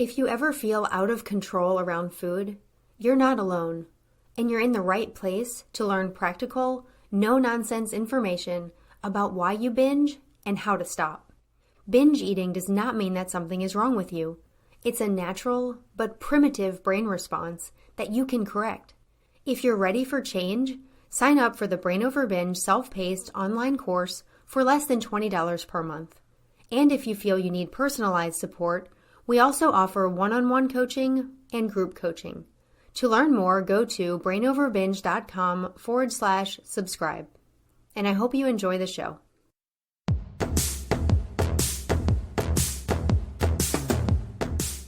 If you ever feel out of control around food, you're not alone, and you're in the right place to learn practical, no-nonsense information about why you binge and how to stop. Binge eating does not mean that something is wrong with you. It's a natural but primitive brain response that you can correct. If you're ready for change, sign up for the Brain Over Binge self-paced online course for less than $20 per month. And if you feel you need personalized support, we also offer one-on-one coaching and group coaching. To learn more, go to brainoverbinge.com/subscribe. And I hope you enjoy the show.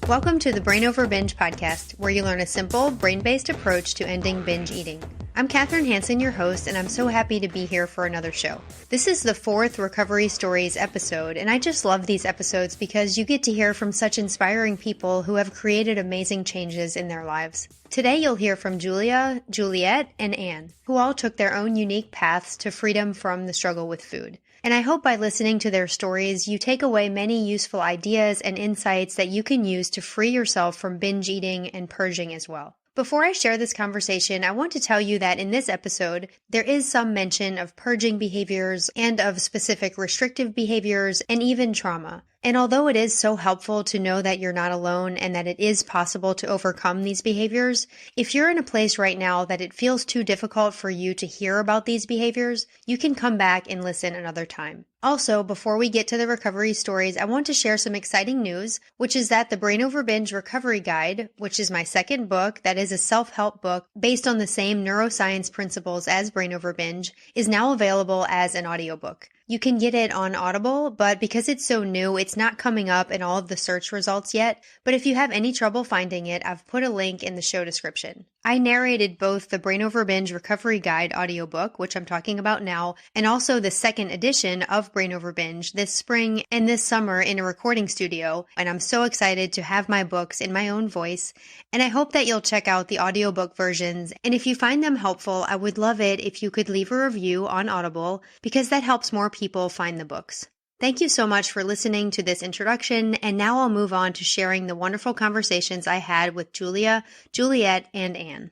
Welcome to the Brain Over Binge podcast, where you learn a simple, brain-based approach to ending binge eating. I'm Katherine Hansen, your host, and I'm so happy to be here for another show. This is the 4th Recovery Stories episode, and I just love these episodes because you get to hear from such inspiring people who have created amazing changes in their lives. Today you'll hear from Giulia, Juliet, and Anne, who all took their own unique paths to freedom from the struggle with food. And I hope by listening to their stories, you take away many useful ideas and insights that you can use to free yourself from binge eating and purging as well. Before I share this conversation, I want to tell you that in this episode, there is some mention of purging behaviors and of specific restrictive behaviors and even trauma. And although it is so helpful to know that you're not alone and that it is possible to overcome these behaviors, if you're in a place right now that it feels too difficult for you to hear about these behaviors, you can come back and listen another time. Also, before we get to the recovery stories, I want to share some exciting news, which is that the Brain Over Binge Recovery Guide, which is my second book that is a self-help book based on the same neuroscience principles as Brain Over Binge, is now available as an audiobook. You can get it on Audible, but because it's so new, it's not coming up in all of the search results yet. But if you have any trouble finding it, I've put a link in the show description. I narrated both the Brain Over Binge Recovery Guide audiobook, which I'm talking about now, and also the second edition of Brain Over Binge this spring and this summer in a recording studio. And I'm so excited to have my books in my own voice. And I hope that you'll check out the audiobook versions. And if you find them helpful, I would love it if you could leave a review on Audible, because that helps more people find the books. Thank you so much for listening to this introduction, and now I'll move on to sharing the wonderful conversations I had with Giulia, Juliet, and Anne.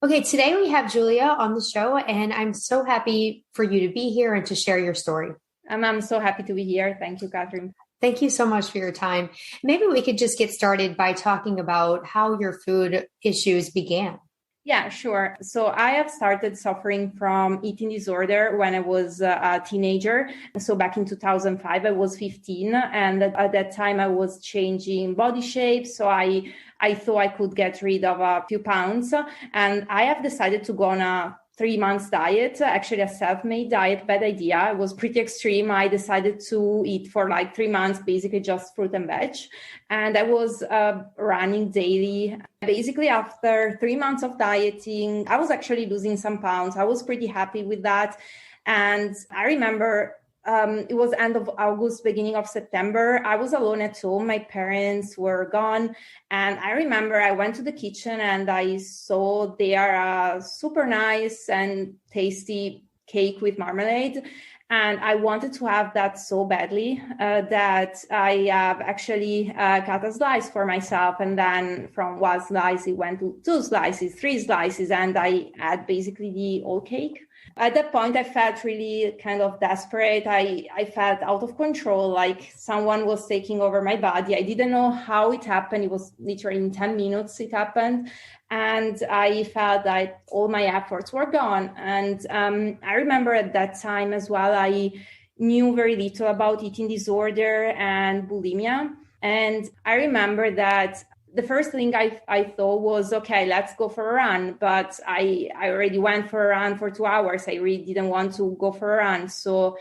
Okay, today we have Giulia on the show, and I'm so happy for you to be here and to share your story. I'm so happy to be here. Thank you, Catherine. Thank you so much for your time. Maybe we could just get started by talking about how your food issues began. Yeah, sure. So I have started suffering from eating disorder when I was a teenager. So back in 2005, I was 15. And at that time, I was changing body shape. So I thought I could get rid of a few pounds. And I have decided to go on a 3 months diet, actually a self-made diet, bad idea. It was pretty extreme. I decided to eat for like 3 months, basically just fruit and veg. And I was running daily. Basically, after 3 months of dieting, I was actually losing some pounds. I was pretty happy with that. And I remember it was end of August, beginning of September. I was alone at home. My parents were gone. And I remember I went to the kitchen and I saw there a super nice and tasty cake with marmalade. And I wanted to have that so badly that I have actually cut a slice for myself. And then from one slice, it went to 2 slices, 3 slices, and I had basically the whole cake. At that point, I felt really kind of desperate. I felt out of control, like someone was taking over my body. I didn't know how it happened. It was literally in 10 minutes it happened. And I felt that all my efforts were gone. And I remember at that time as well, I knew very little about eating disorder and bulimia. And I remember that the first thing I thought was, okay, let's go for a run. But I already went for a run for 2 hours. I really didn't want to go for a run. So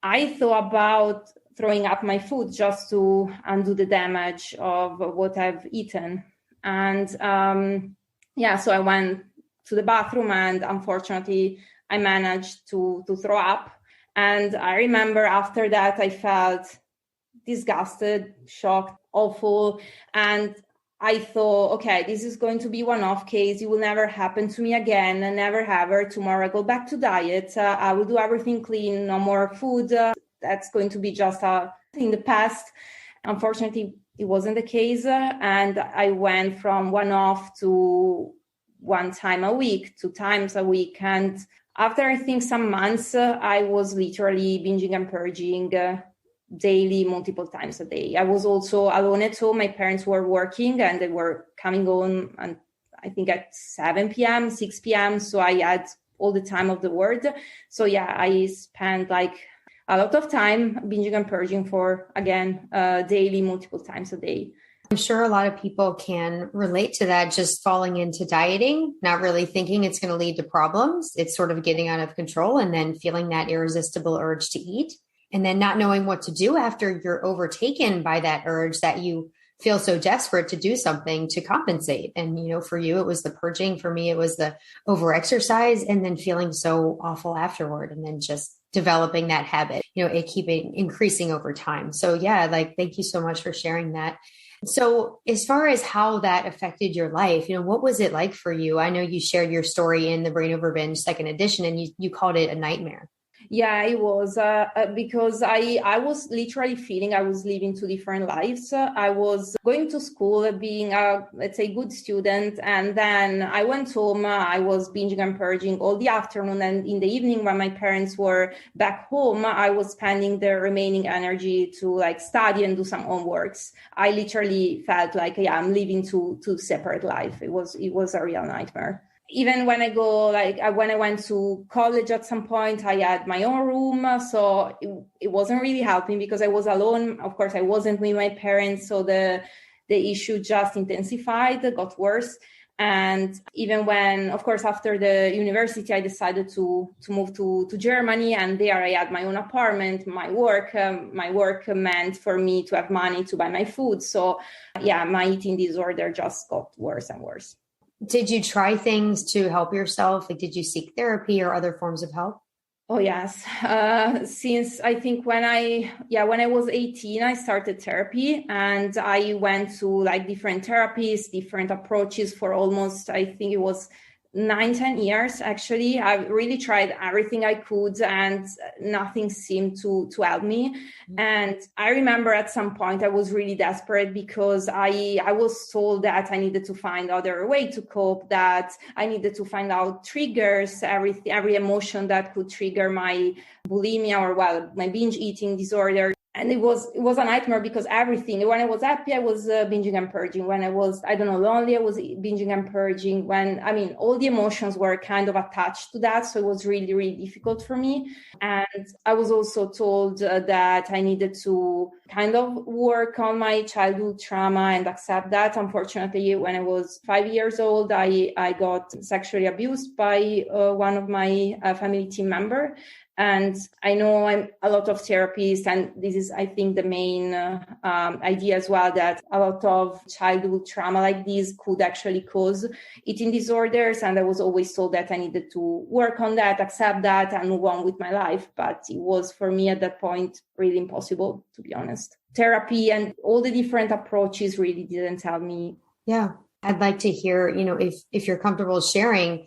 I thought about throwing up my food just to undo the damage of what I've eaten. And so I went to the bathroom and unfortunately I managed to throw up. And I remember after that, I felt disgusted, shocked, awful. And I thought, okay, this is going to be one-off case. It will never happen to me again, never ever. Tomorrow I go back to diet. I will do everything clean, no more food. That's going to be just in the past. Unfortunately, it wasn't the case. And I went from one off to one time a week, 2 times a week. And after I think some months, I was literally binging and purging daily, multiple times a day. I was also alone at home. My parents were working and they were coming home, and I think at 7 p.m., 6 p.m. So I had all the time of the world. So yeah, I spent like a lot of time binging and purging for, again, daily, multiple times a day. I'm sure a lot of people can relate to that, just falling into dieting, not really thinking it's going to lead to problems. It's sort of getting out of control and then feeling that irresistible urge to eat, and then not knowing what to do after you're overtaken by that urge, that you feel so desperate to do something to compensate. And, for you, it was the purging. For me, it was the overexercise, and then feeling so awful afterward, and then just developing that habit, it keeping increasing over time. So yeah, thank you so much for sharing that. So as far as how that affected your life, what was it like for you? I know you shared your story in the Brain Over Binge second edition, and you called it a nightmare. Yeah, it was because I was literally feeling I was living two different lives. I was going to school, being a, let's say, good student. And then I went home, I was binging and purging all the afternoon. And in the evening, when my parents were back home, I was spending the remaining energy to study and do some homeworks. I literally felt like, yeah, I'm living two separate lives. It was a real nightmare. Even when when I went to college at some point, I had my own room. So it wasn't really helping because I was alone. Of course, I wasn't with my parents. So the issue just intensified, got worse. And even when, of course, after the university, I decided to move to Germany. And there I had my own apartment, my work meant for me to have money to buy my food. So yeah, my eating disorder just got worse and worse. Did you try things to help yourself? Did you seek therapy or other forms of help? Oh, yes. Since I think when I was 18, I started therapy, and I went to different therapies, different approaches for almost, I think it was 9-10 years. Actually, I really tried everything I could, and nothing seemed to help me. And I remember at some point I was really desperate because I was told that I needed to find other way to cope, that I needed to find out triggers, every emotion that could trigger my bulimia or my binge eating disorder. And it was a nightmare because everything, when I was happy, I was binging and purging. When I was, lonely, I was binging and purging. All the emotions were kind of attached to that. So it was really, really difficult for me. And I was also told that I needed to kind of work on my childhood trauma and accept that. Unfortunately, when I was 5 years old, I got sexually abused by one of my family team member. And I know I'm a lot of therapists, and this is, I think, the main idea as well, that a lot of childhood trauma like this could actually cause eating disorders. And I was always told that I needed to work on that, accept that, and move on with my life. But it was, for me at that point, really impossible, to be honest. Therapy and all the different approaches really didn't help me. Yeah. I'd like to hear, if you're comfortable sharing,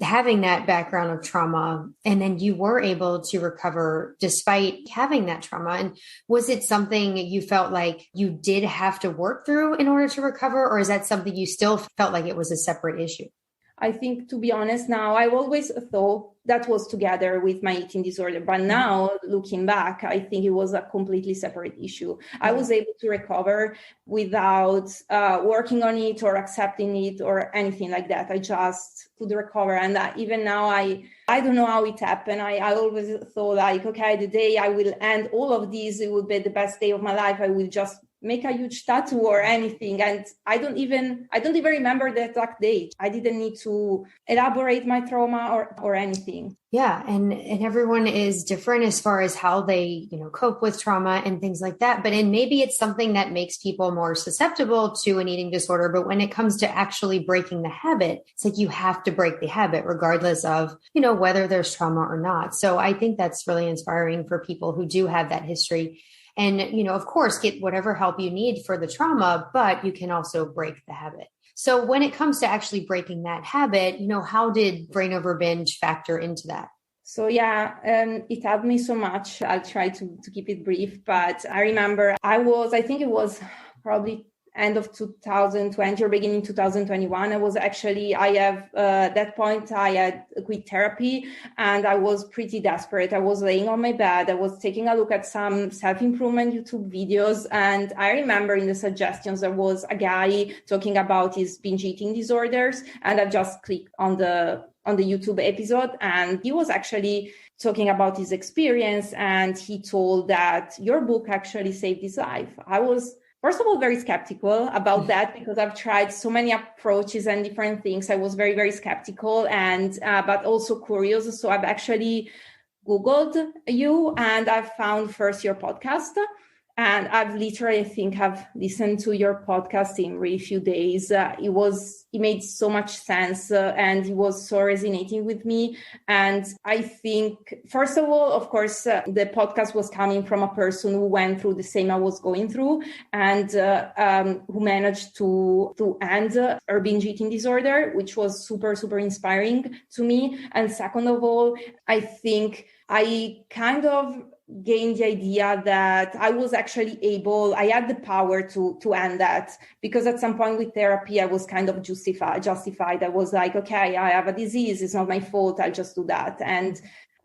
having that background of trauma, and then you were able to recover despite having that trauma. And was it something you felt like you did have to work through in order to recover? Or is that something you still felt like it was a separate issue? I think, to be honest, now I've always thought that was together with my eating disorder. But now, looking back, I think it was a completely separate issue. I was able to recover without working on it or accepting it or anything like that. I just could recover. And even now, I don't know how it happened. I always thought okay, the day I will end all of these, it would be the best day of my life. I will just make a huge tattoo or anything. And I don't even remember the exact date. I didn't need to elaborate my trauma or anything. Yeah. And everyone is different as far as how they, cope with trauma and things like that. But maybe it's something that makes people more susceptible to an eating disorder. But when it comes to actually breaking the habit, it's like you have to break the habit regardless of, whether there's trauma or not. So I think that's really inspiring for people who do have that history. And, of course, get whatever help you need for the trauma, but you can also break the habit. So when it comes to actually breaking that habit, how did Brain Over Binge factor into that? So it helped me so much. I'll try to keep it brief, but I remember I think it was probably end of 2020 or beginning 2021. At that point, I had quit therapy and I was pretty desperate. I was laying on my bed. I was taking a look at some self-improvement YouTube videos. And I remember in the suggestions, there was a guy talking about his binge eating disorders. And I just clicked on the YouTube episode, and he was actually talking about his experience. And he told that your book actually saved his life. I was, first of all, very skeptical about that because I've tried so many approaches and different things. I was very, very skeptical and but also curious. So I've actually Googled you and I've found first your podcast. And I've listened to your podcast in really few days. It made so much sense and it was so resonating with me. And I think, first of all, of course, the podcast was coming from a person who went through the same I was going through and who managed to end her binge eating disorder, which was super, super inspiring to me. And second of all, I think I kind of gained the idea that I was actually I had the power to end that, because at some point with therapy, I was kind of justified. I was like, okay, I have a disease. It's not my fault. I'll just do that. And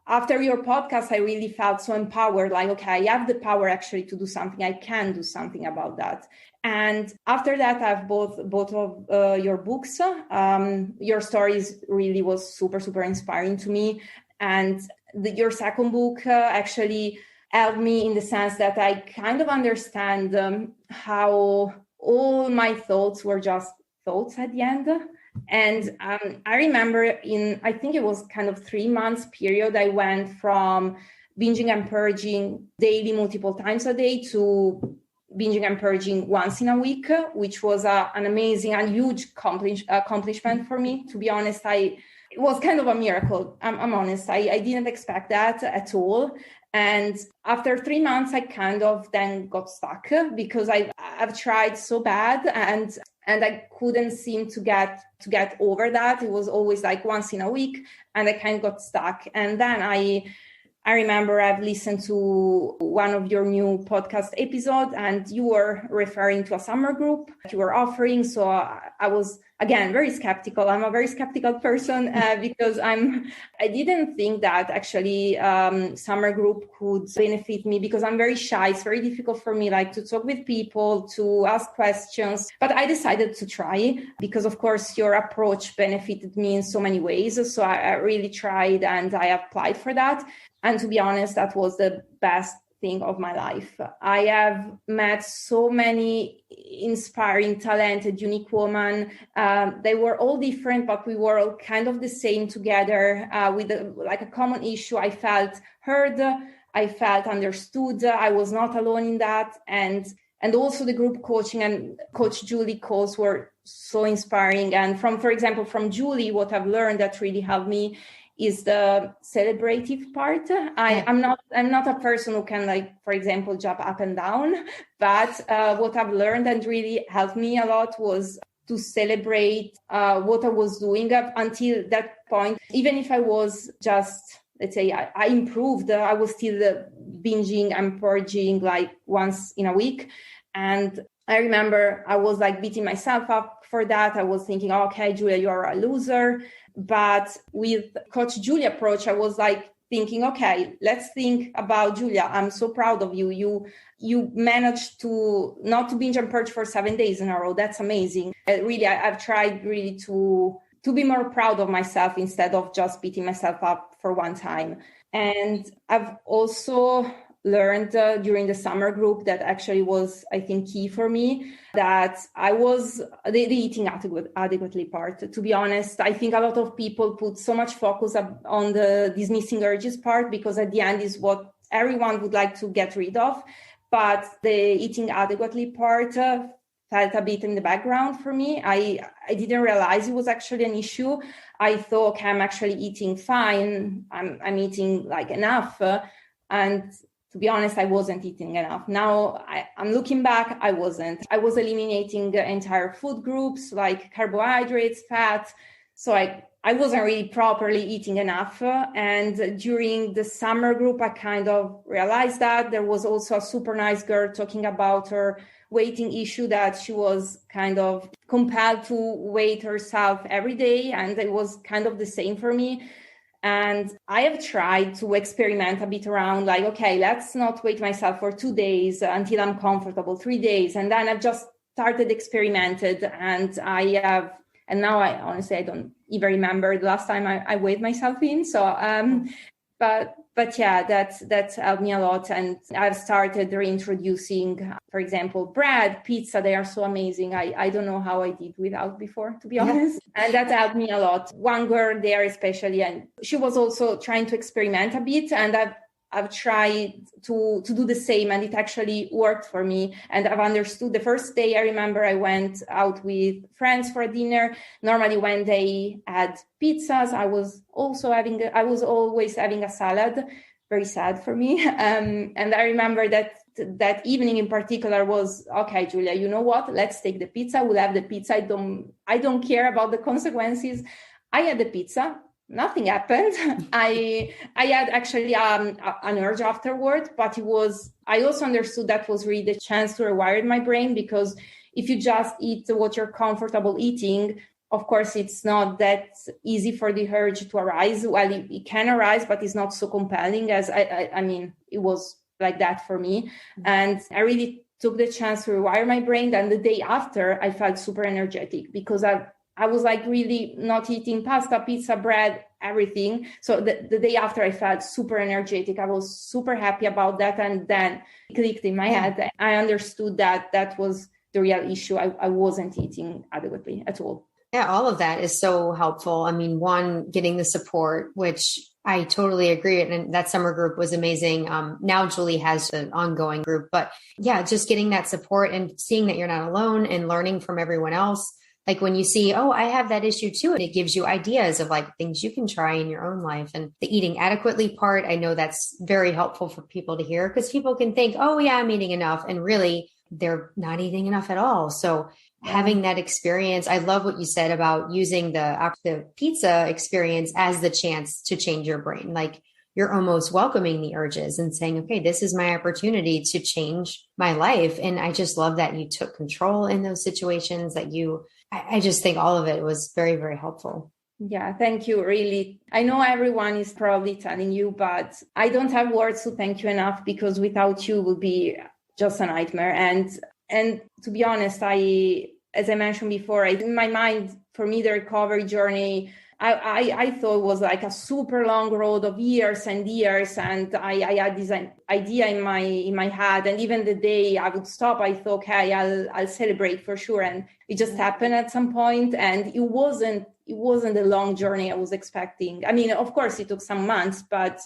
after your podcast, I really felt so empowered, like, okay, I have the power actually to do something. I can do something about that. And after that, I've both of your books. Your stories really was super, super inspiring to me. And your second book actually helped me in the sense that I kind of understand how all my thoughts were just thoughts at the end. And I remember I think it was kind of 3 months period, I went from binging and purging daily, multiple times a day, to binging and purging once in a week, which was an amazing and huge accomplishment for me. To be honest, it was kind of a miracle. I'm honest. I didn't expect that at all. And after 3 months, I kind of then got stuck because I've tried so bad and I couldn't seem to get over that. It was always like once in a week and I kind of got stuck. And then I remember I've listened to one of your new podcast episodes and you were referring to a summer group you were offering. So I was, again, very skeptical. I'm a very skeptical person because I didn't think that actually summer group could benefit me because I'm very shy. It's very difficult for me like to talk with people, to ask questions. But I decided to try because, of course, your approach benefited me in so many ways. So I really tried and I applied for that. And to be honest, that was the best thing of my life. I have met so many inspiring, talented, unique women. They were all different, but we were all kind of the same together with a common issue. I felt heard. I felt understood. I was not alone in that. And also the group coaching and Coach Julie calls were so inspiring. And for example, from Julie, what I've learned that really helped me is the celebrative part. I'm not a person who can, like, for example, jump up and down, but what I've learned and really helped me a lot was to celebrate what I was doing up until that point. Even if I was just, let's say, I improved, I was still binging and purging like once in a week. And I remember I was like beating myself up for that. I was thinking, okay, Julia, you are a loser. But with Coach Giulia approach, I was like thinking, okay, let's think about Giulia. I'm so proud of you. You managed to not to binge and purge for 7 days in a row. That's amazing. Really, I've tried really to be more proud of myself instead of just beating myself up for one time. And I've also learned during the summer group that actually was, I think, key for me, that I was the eating adequately part. To be honest, I think a lot of people put so much focus on the dismissing urges part because at the end is what everyone would like to get rid of. But the eating adequately part felt a bit in the background for me. I didn't realize it was actually an issue. I thought, okay, I'm actually eating fine. I'm eating like enough. And to be honest, I wasn't eating enough. Now I'm looking back, I wasn't. I was eliminating the entire food groups like carbohydrates, fat. So I I wasn't really properly eating enough. And during the summer group, I kind of realized that there was also a super nice girl talking about her weighting issue, that she was kind of compelled to weight herself every day. And it was kind of the same for me. And I have tried to experiment a bit around like, okay, let's not weight myself for 2 days until I'm comfortable, 3 days. And then I've just started experimented, and now I honestly, I don't even remember the last time I weighed myself in. So, but yeah, that's helped me a lot. And I've started reintroducing, for example, bread, pizza. They are so amazing. I don't know how I did without before, to be honest. And that helped me a lot. One girl there especially, and she was also trying to experiment a bit. And I've tried to do the same, and it actually worked for me. And I've understood the first day, I remember I went out with friends for a dinner. Normally when they had pizzas, I was always having a salad. Very sad for me. And I remember that evening in particular was, okay, Giulia, you know what? Let's take the pizza. We'll have the pizza. I don't care about the consequences. I had the pizza. Nothing happened. I had actually an urge afterward, but I also understood that was really the chance to rewire my brain, because if you just eat what you're comfortable eating, of course, it's not that easy for the urge to arise. Well, it can arise, but it's not so compelling as I mean, it was like that for me. And I really took the chance to rewire my brain. And the day after, I felt super energetic, because I was like really not eating pasta, pizza, bread, everything. So the day after, I felt super energetic. I was super happy about that. And then it clicked in my head. I understood that was the real issue. I wasn't eating adequately at all. Yeah, all of that is so helpful. I mean, one, getting the support, which I totally agree. And that summer group was amazing. Now Julie has an ongoing group, but yeah, just getting that support and seeing that you're not alone and learning from everyone else. Like when you see, oh, I have that issue too, and it gives you ideas of like things you can try in your own life. And the eating adequately part, I know that's very helpful for people to hear, because people can think, oh yeah, I'm eating enough. And really they're not eating enough at all. So having that experience, I love what you said about using the pizza experience as the chance to change your brain. Like you're almost welcoming the urges and saying, okay, this is my opportunity to change my life. And I just love that you took control in those situations, I just think all of it was very, very helpful. Yeah, thank you. Really. I know everyone is probably telling you, but I don't have words to thank you enough, because without you it would be just a nightmare. And to be honest, as I mentioned before, in my mind, for me, the recovery journey, I thought it was like a super long road of years and years. And I had this idea in my head. And even the day I would stop, I thought, okay, I'll celebrate for sure. And it just happened at some point. And it wasn't a long journey I was expecting. I mean, of course, it took some months, but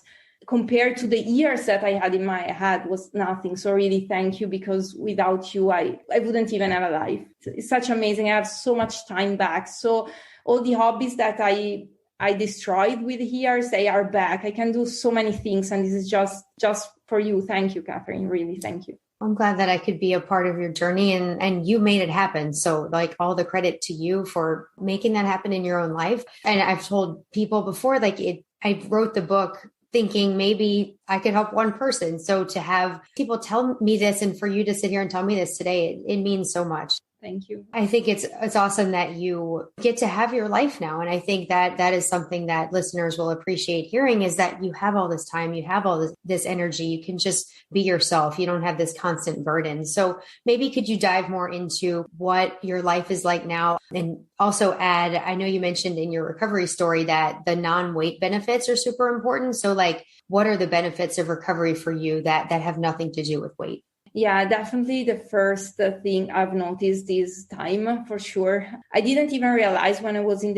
compared to the years that I had in my head was nothing. So really thank you, because without you, I wouldn't even have a life. It's such amazing. I have so much time back. So all the hobbies that I destroyed with years, they are back. I can do so many things. And this is just for you. Thank you, Catherine. Really, thank you. I'm glad that I could be a part of your journey, and you made it happen. So like all the credit to you for making that happen in your own life. And I've told people before, I wrote the book thinking maybe I could help one person. So to have people tell me this, and for you to sit here and tell me this today, it means so much. Thank you. I think it's awesome that you get to have your life now. And I think that is something that listeners will appreciate hearing, is that you have all this time, you have all this energy, you can just be yourself. You don't have this constant burden. So maybe could you dive more into what your life is like now, and also add, I know you mentioned in your recovery story that the non-weight benefits are super important. So like, what are the benefits of recovery for you that have nothing to do with weight? Yeah, definitely the first thing I've noticed is time, for sure. I didn't even realize when I was in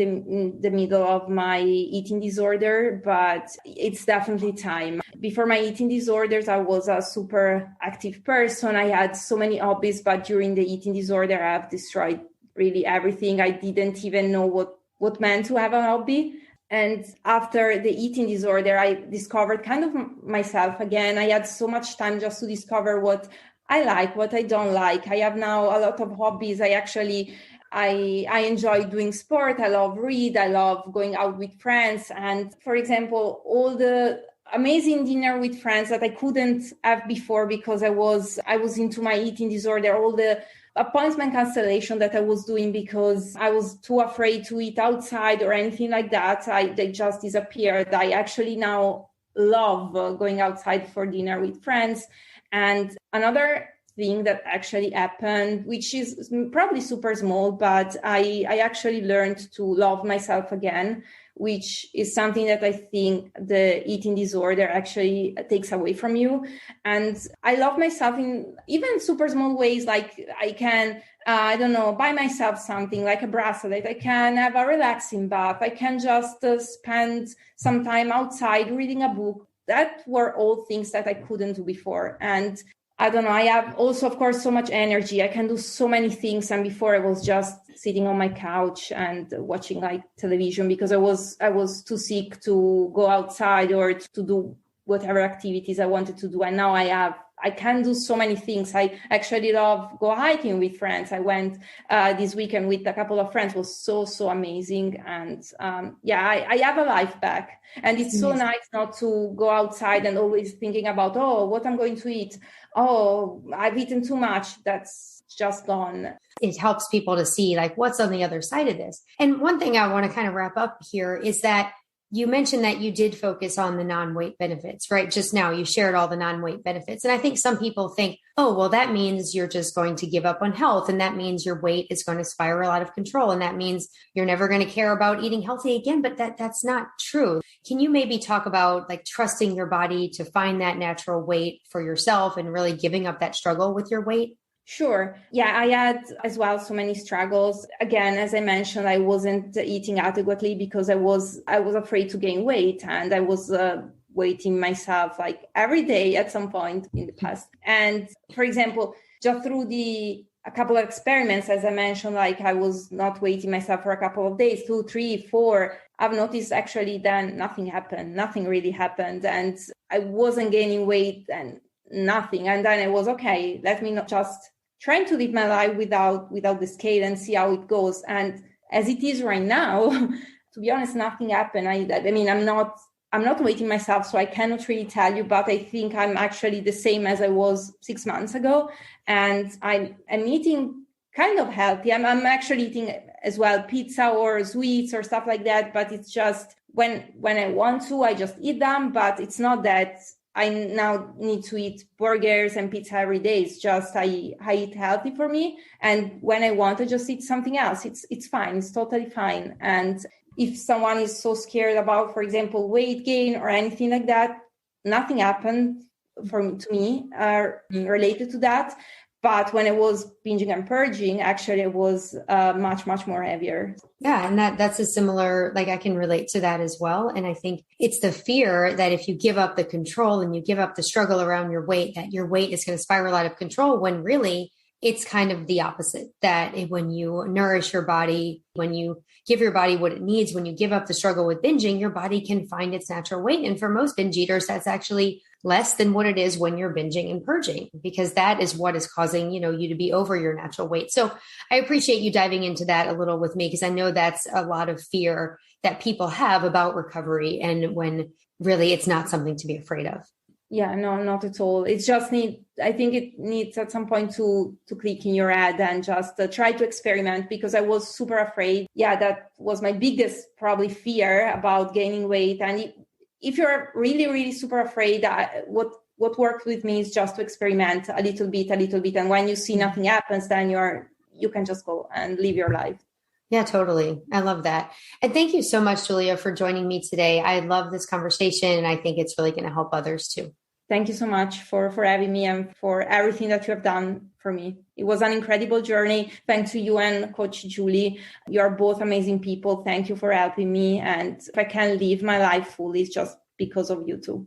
the middle of my eating disorder, but it's definitely time. Before my eating disorders, I was a super active person. I had so many hobbies, but during the eating disorder, I've destroyed really everything. I didn't even know what meant to have a hobby. And after the eating disorder, I discovered kind of myself again. I had so much time just to discover what I like, what I don't like. I have now a lot of hobbies. I actually I enjoy doing sport. I love read. I love going out with friends. And for example, all the amazing dinner with friends that I couldn't have before because I was into my eating disorder, all the appointment cancellation that I was doing because I was too afraid to eat outside or anything like that. They just disappeared. I actually now love going outside for dinner with friends. And another thing that actually happened, which is probably super small, but I actually learned to love myself again, which is something that I think the eating disorder actually takes away from you. And I love myself in even super small ways, like I can, buy myself something like a bracelet. I can have a relaxing bath. I can just spend some time outside reading a book. That were all things that I couldn't do before. And I don't know, I have also, of course, so much energy. I can do so many things. And before I was just sitting on my couch and watching like television because I was too sick to go outside or to do whatever activities I wanted to do. And now I can do so many things. I actually love go hiking with friends. I went this weekend with a couple of friends. It was so amazing. And I have a life back. And it's so nice not to go outside and always thinking about, what I'm going to eat. Oh, I've eaten too much. That's just gone. It helps people to see like what's on the other side of this. And one thing I want to kind of wrap up here is that you mentioned that you did focus on the non-weight benefits, right? Just now you shared all the non-weight benefits. And I think some people think, oh, well, that means you're just going to give up on health. And that means your weight is going to spiral out of control. And that means you're never going to care about eating healthy again. But that's not true. Can you maybe talk about like trusting your body to find that natural weight for yourself and really giving up that struggle with your weight? Sure. Yeah, I had as well so many struggles. Again, as I mentioned, I wasn't eating adequately because I was afraid to gain weight, and I was weighting myself like every day at some point in the past. And for example, just through a couple of experiments, as I mentioned, like I was not weighting myself for a couple of days, 2, 3, 4. I've noticed actually then nothing happened. Nothing really happened. And I wasn't gaining weight and nothing. And then I was, okay, let me not just trying to live my life without the scale and see how it goes. And as it is right now, to be honest, nothing happened. I mean, I'm not weighting myself, so I cannot really tell you, but I think I'm actually the same as I was 6 months ago. And I'm eating kind of healthy. I'm actually eating as well pizza or sweets or stuff like that, but it's just when I want to, I just eat them, but it's not that I now need to eat burgers and pizza every day. It's just I eat healthy for me. And when I want to just eat something else, it's fine. It's totally fine. And if someone is so scared about, for example, weight gain or anything like that, nothing happened to me related to that. But when I was binging and purging, actually it was much, much more heavier. Yeah. And that's a similar, like I can relate to that as well. And I think it's the fear that if you give up the control and you give up the struggle around your weight, that your weight is going to spiral out of control, when really it's kind of the opposite, that when you nourish your body, when you give your body what it needs, when you give up the struggle with binging, your body can find its natural weight. And for most binge eaters, that's actually less than what it is when you're binging and purging, because that is what is causing, you to be over your natural weight. So I appreciate you diving into that a little with me, because I know that's a lot of fear that people have about recovery, and when really it's not something to be afraid of. Yeah, no, not at all. It's just I think it needs at some point to click in your head and just try to experiment, because I was super afraid. Yeah, that was my biggest probably fear about gaining weight. And if you're really, really super afraid, what worked with me is just to experiment a little bit. And when you see nothing happens, then you can just go and live your life. Yeah, totally. I love that. And thank you so much, Giulia, for joining me today. I love this conversation, and I think it's really going to help others too. Thank you so much for having me and for everything that you have done for me. It was an incredible journey. Thanks to you and Coach Julie. You're both amazing people. Thank you for helping me. And if I can live my life fully, it's just because of you too.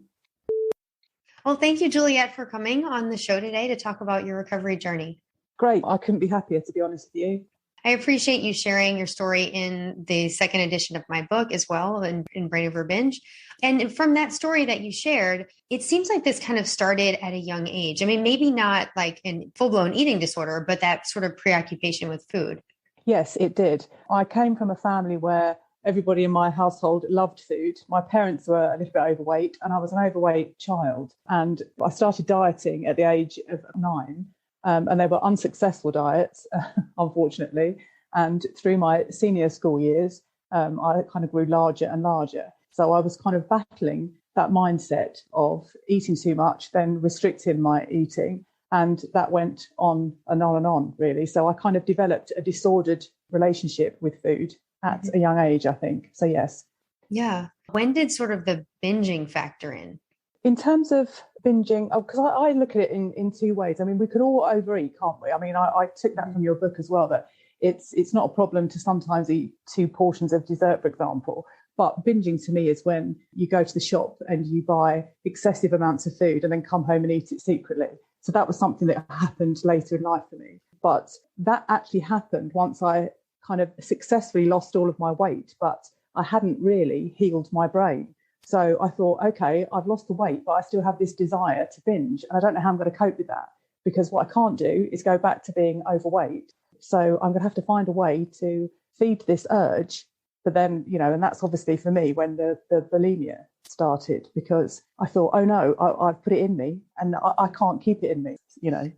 Well, thank you, Juliet, for coming on the show today to talk about your recovery journey. Great. I couldn't be happier, to be honest with you. I appreciate you sharing your story in the second edition of my book as well, in Brain Over Binge. And from that story that you shared, it seems like this kind of started at a young age. I mean, maybe not like in full-blown eating disorder, but that sort of preoccupation with food. Yes, it did. I came from a family where everybody in my household loved food. My parents were a little bit overweight, and I was an overweight child. And I started dieting at the age of 9, and they were unsuccessful diets, unfortunately. And through my senior school years, I kind of grew larger and larger. So I was kind of battling that mindset of eating too much, then restricting my eating. And that went on and on, really. So I kind of developed a disordered relationship with food at a young age, I think. So, yes. Yeah. When did sort of the binging factor in? In terms of binging, because I look at it in two ways. I mean, we can all overeat, can't we? I mean, I took that from your book as well, that it's not a problem to sometimes eat 2 portions of dessert, for example. But binging to me is when you go to the shop and you buy excessive amounts of food and then come home and eat it secretly. So that was something that happened later in life for me. But that actually happened once I kind of successfully lost all of my weight, but I hadn't really healed my brain. So I thought, okay, I've lost the weight, but I still have this desire to binge. And I don't know how I'm going to cope with that, because what I can't do is go back to being overweight. So I'm going to have to find a way to feed this urge. But then, and that's obviously for me when the bulimia started, because I thought, oh no, I've put it in me and I can't keep it in me,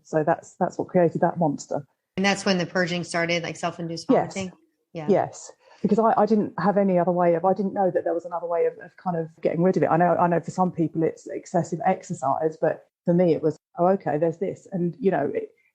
so that's what created that monster. And that's when the purging started, like self-induced vomiting? Yes. Yeah. Yes, because I didn't have any other way I didn't know that there was another way of kind of getting rid of it. I know for some people it's excessive exercise, but for me it was, oh, okay, there's this. And,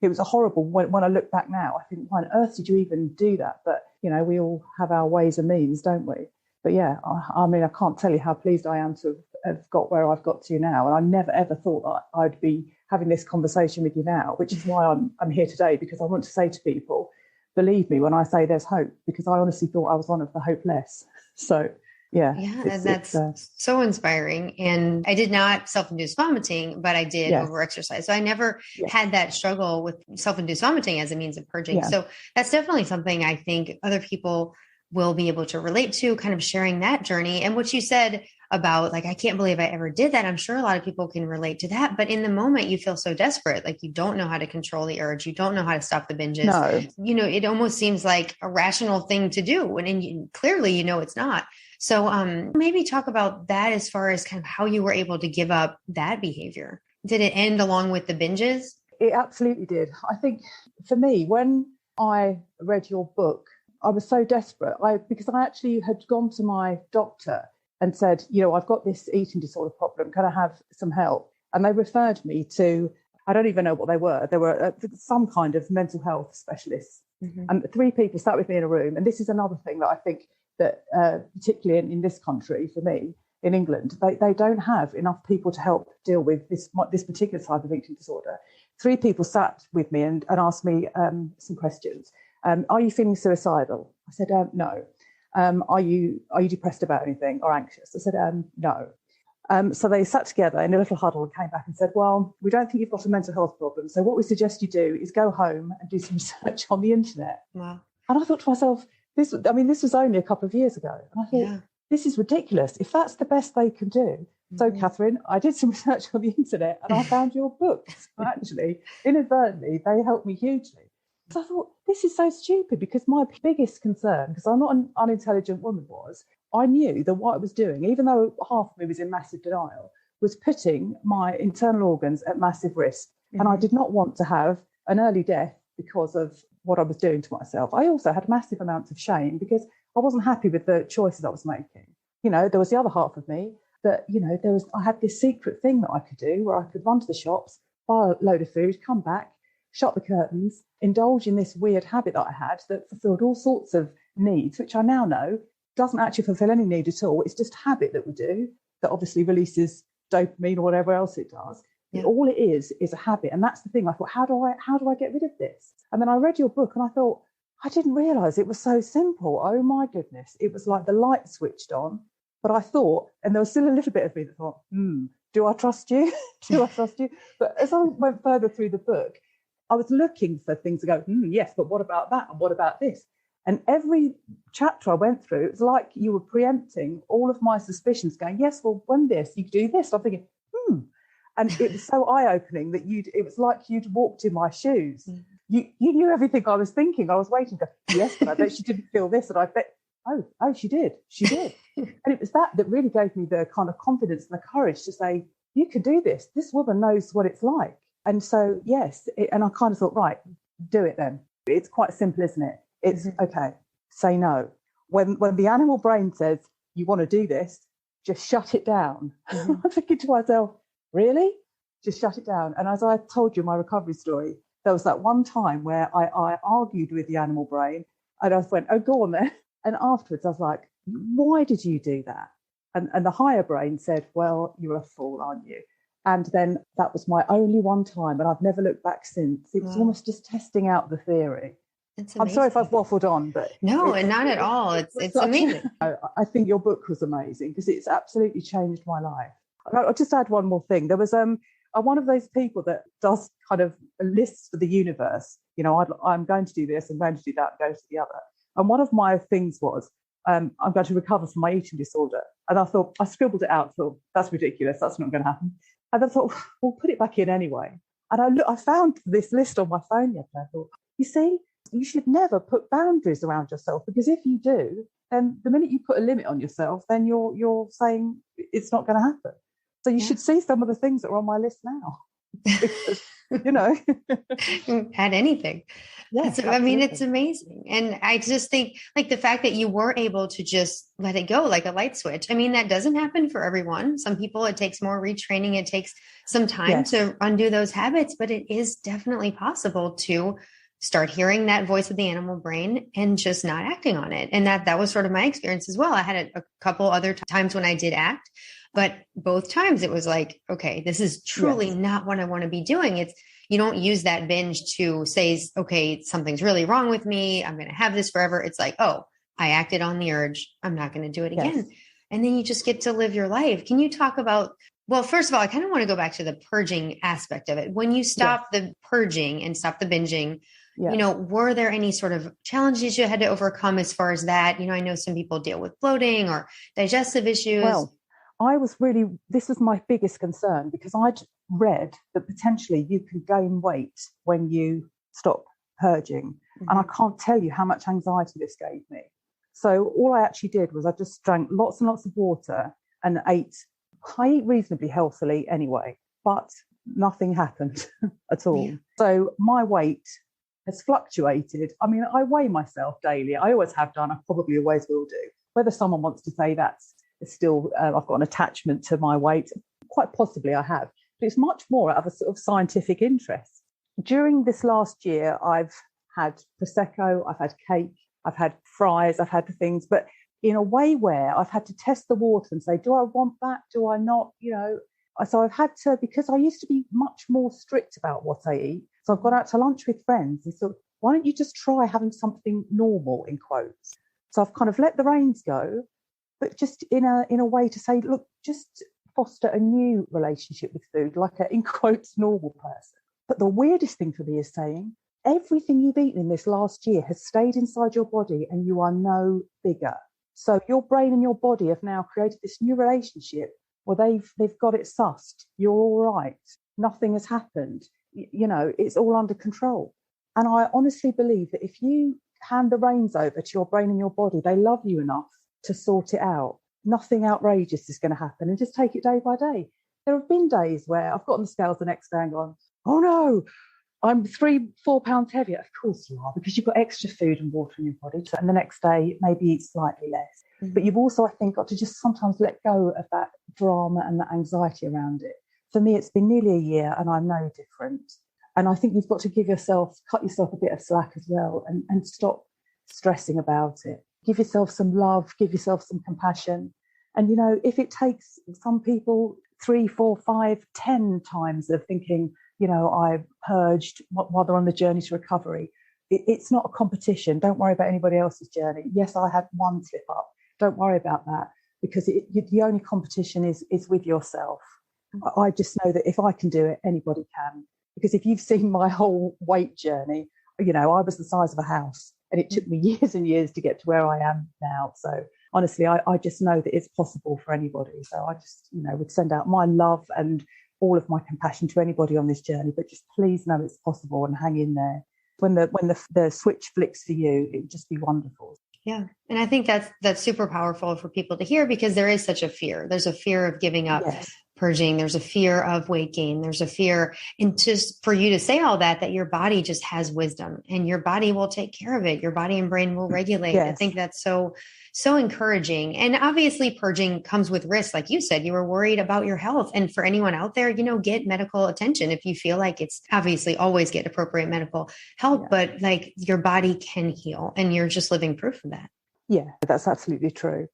it was a horrible, when I look back now, I think, why on earth did you even do that? But, we all have our ways and means, don't we? But yeah, I mean, I can't tell you how pleased I am to have got where I've got to now. And I never, ever thought that I'd be having this conversation with you now, which is why I'm here today, because I want to say to people, believe me when I say there's hope, because I honestly thought I was one of the hopeless. So, yeah. Yeah, that's so inspiring. And I did not self-induce vomiting, but I did over-exercise. So I never had that struggle with self-induced vomiting as a means of purging. Yeah. So that's definitely something I think other people will be able to relate to, kind of sharing that journey. And what you said about, like, I can't believe I ever did that. I'm sure a lot of people can relate to that. But in the moment, you feel so desperate. Like, you don't know how to control the urge. You don't know how to stop the binges. No. It almost seems like a rational thing to do. And clearly, it's not. So maybe talk about that as far as kind of how you were able to give up that behavior. Did it end along with the binges? It absolutely did. I think for me, when I read your book, I was so desperate because I actually had gone to my doctor and said, I've got this eating disorder problem. Can I have some help? And they referred me to, I don't even know what they were. They were some kind of mental health specialists. Mm-hmm. And 3 people sat with me in a room. And this is another thing that I think that particularly in this country, for me, in England, they don't have enough people to help deal with this particular type of eating disorder. 3 people sat with me and asked me some questions. Are you feeling suicidal? I said, no. Are you depressed about anything or anxious? I said, no. So they sat together in a little huddle and came back and said, well, we don't think you've got a mental health problem. So what we suggest you do is go home and do some research on the internet. Wow. And I thought to myself, this was only a couple of years ago. And I thought, this is ridiculous. If that's the best they can do. Mm-hmm. So, Catherine, I did some research on the internet and I found your books. Actually, inadvertently, they helped me hugely. So I thought, this is so stupid, because my biggest concern, because I'm not an unintelligent woman, was I knew that what I was doing, even though half of me was in massive denial, was putting my internal organs at massive risk. Mm-hmm. And I did not want to have an early death because of what I was doing to myself. I also had massive amounts of shame because I wasn't happy with the choices I was making. There was the other half of me that, I had this secret thing that I could do where I could run to the shops, buy a load of food, come back, shut the curtains, indulge in this weird habit that I had that fulfilled all sorts of needs, which I now know doesn't actually fulfill any need at all. It's just habit that we do that obviously releases dopamine or whatever else it does. Yeah. All it is a habit. And that's the thing. I thought, how do I get rid of this? And then I read your book and I thought, I didn't realise it was so simple. Oh my goodness. It was like the light switched on. But I thought, and there was still a little bit of me that thought, do I trust you? Do I trust you? But as I went further through the book, I was looking for things to go, yes, but what about that? And what about this? And every chapter I went through, it was like you were preempting all of my suspicions, going, yes, well, when this, you do this. I'm thinking, And it was so eye-opening that it was like you'd walked in my shoes. Mm. you knew everything I was thinking. I was waiting to go, yes, but I bet she didn't feel this. And I bet, oh, she did. And it was that really gave me the kind of confidence and the courage to say, you can do this. This woman knows what it's like. And so, yes, and I kind of thought, right, do it then. It's quite simple, isn't it? It's okay, say no. When the animal brain says, you want to do this, just shut it down. I'm thinking to myself, really? Just shut it down. And as I told you my recovery story, there was that one time where I argued with the animal brain and I went, oh, go on then. And afterwards I was like, why did you do that? And the higher brain said, well, you're a fool, aren't you? And then that was my only one time, and I've never looked back since. It was almost just testing out the theory. I'm sorry if I've waffled on, but no, and not at all. It's amazing. I think your book was amazing because it's absolutely changed my life. I'll just add one more thing. There was one of those people that does kind of lists for the universe. You know, I'm going to do this, I'm going to do that, I'm going to do the other. And one of my things was, I'm going to recover from my eating disorder. And I thought, I scribbled it out, thought, that's ridiculous, that's not going to happen. And I thought, we'll put it back in anyway. And I found this list on my phone yesterday. I thought, you see, you should never put boundaries around yourself, because if you do, then the minute you put a limit on yourself, then you're saying it's not going to happen. So you should see some of the things that are on my list now. Because, you know. Add anything. Yes, I mean, it's amazing. And I just think, like, the fact that you were able to just let it go like a light switch. I mean, that doesn't happen for everyone. Some people, it takes more retraining. It takes some time to undo those habits, but it is definitely possible to start hearing that voice of the animal brain and just not acting on it. And that was sort of my experience as well. I had a couple other times when I did act, but both times it was like, okay, this is truly not what I want to be doing. You don't use that binge to say, okay, something's really wrong with me, I'm going to have this forever. It's like, oh, I acted on the urge, I'm not going to do it again. And then you just get to live your life. Can you talk about, well, first of all, I kind of want to go back to the purging aspect of it. When you stop the purging and stop the binging, you know, were there any sort of challenges you had to overcome as far as that? You know, I know some people deal with bloating or digestive issues. Well, this was my biggest concern, because I'd read that potentially you can gain weight when you stop purging. And I can't tell you how much anxiety this gave me. So all I actually did was I just drank lots and lots of water and I eat reasonably healthily anyway, but nothing happened at all. Yeah. So my weight has fluctuated. I mean, I weigh myself daily. I always have done. I probably always will do. Whether someone wants to say that's still, I've got an attachment to my weight, quite possibly I have. But it's much more out of a sort of scientific interest. During this last year, I've had Prosecco, I've had cake, I've had fries, I've had the things, but in a way where I've had to test the water and say, do I want that? Do I not? You know, so I've had to, because I used to be much more strict about what I eat. So I've gone out to lunch with friends and thought, why don't you just try having something normal, in quotes? So I've kind of let the reins go, but just in a way to say, look, just foster a new relationship with food, like a, in quotes, normal person. But the weirdest thing for me is saying, everything you've eaten in this last year has stayed inside your body and you are no bigger. So your brain and your body have now created this new relationship where they've got it sussed. You're all right. Nothing has happened. You know, it's all under control. And I honestly believe that if you hand the reins over to your brain and your body, they love you enough to sort it out. Nothing outrageous is going to happen, and just take it day by day. There have been days where I've got on the scales the next day and gone, oh no, I'm 3-4 pounds heavier. Of course you are, because you've got extra food and water in your body. And the next day, maybe eat slightly less. Mm-hmm. But you've also, I think, got to just sometimes let go of that drama and that anxiety around it. For me, it's been nearly a year and I'm no different. And I think you've got to cut yourself a bit of slack as well, and stop stressing about it. Give yourself some love, give yourself some compassion. And, you know, if it takes some people 3, 4, 5, 10 times of thinking, you know, I purged while they're on the journey to recovery, it's not a competition. Don't worry about anybody else's journey. Yes, I had one slip up. Don't worry about that, because the only competition is with yourself. I just know that if I can do it, anybody can. Because if you've seen my whole weight journey, you know, I was the size of a house and it took me years and years to get to where I am now. So honestly, I just know that it's possible for anybody. So I just, you know, would send out my love and all of my compassion to anybody on this journey, but just please know it's possible and hang in there. When the switch flicks for you, it would just be wonderful. Yeah. And I think that's super powerful for people to hear, because there is such a fear. There's a fear of giving up purging. There's a fear of weight gain. There's a fear. And just for you to say all that your body just has wisdom and your body will take care of it. Your body and brain will regulate. Yes. I think that's so encouraging. And obviously purging comes with risk. Like you said, you were worried about your health. And for anyone out there, get medical attention if you feel like it's obviously always get appropriate medical help, but like your body can heal and you're just living proof of that. Yeah, that's absolutely true.